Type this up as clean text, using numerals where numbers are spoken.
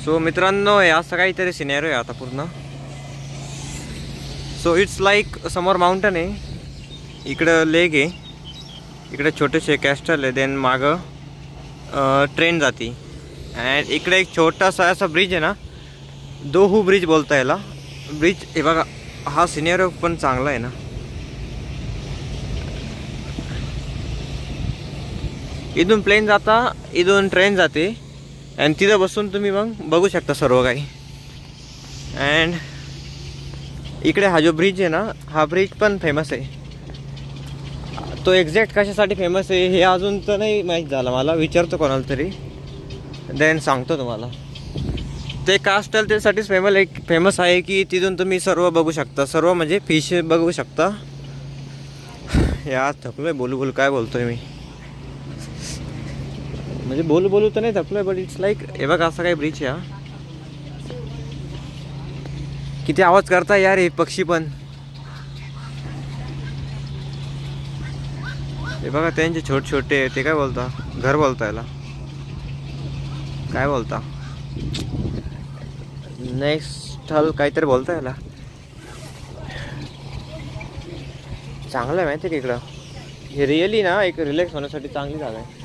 सो मित्रांनो, हे असं काहीतरी सिनेरियो आहे आता पूर्ण. सो इट्स लाईक समोर माउंटन आहे, इकडं लेक आहे, इकडे छोटेसे कॅस्टल आहे, देन मागं ट्रेन जाती. अँड इकडे एक छोटासा असा ब्रिज आहे ना, दोहू ब्रिज बोलता याला. ब्रिज हे बघा, हा सिनेरियो पण चांगला आहे ना. इथून प्लेन जाता, इथून ट्रेन जाते, आणि तिथं बसून तुम्ही मग बघू शकता सर्व काही. अँड इकडे हा जो ब्रिज आहे ना, हा ब्रिज पण फेमस आहे. तो एक्झॅक्ट कशासाठी फेमस आहे हे अजून तर नाही माहीत झालं मला, विचारतो कोणाला तरी, देन सांगतो तुम्हाला. ते कास्टल त्यासाठीच फेमस आहे की तिथून तुम्ही सर्व बघू शकता, सर्व म्हणजे फिश बघू शकता. यार थकलोय बोलू बोलू, काय बोलतोय मी, म्हणजे बोलू बोलू तर नाही थकलोय, बट इट्स लाईक हे बघा असं काही ब्रिज आहे. किती आवाज करता यार हे पक्षी पण. हे बघा त्यांचे छोटे छोटे, ते काय बोलता, घर बोलता याला, काय बोलता, नेक्स्ट हल काहीतरी बोलता याला. चांगलं आहे माहिती आहे का इकडं, हे रिअली ना एक रिलॅक्स होण्यासाठी चांगली जागा आहे.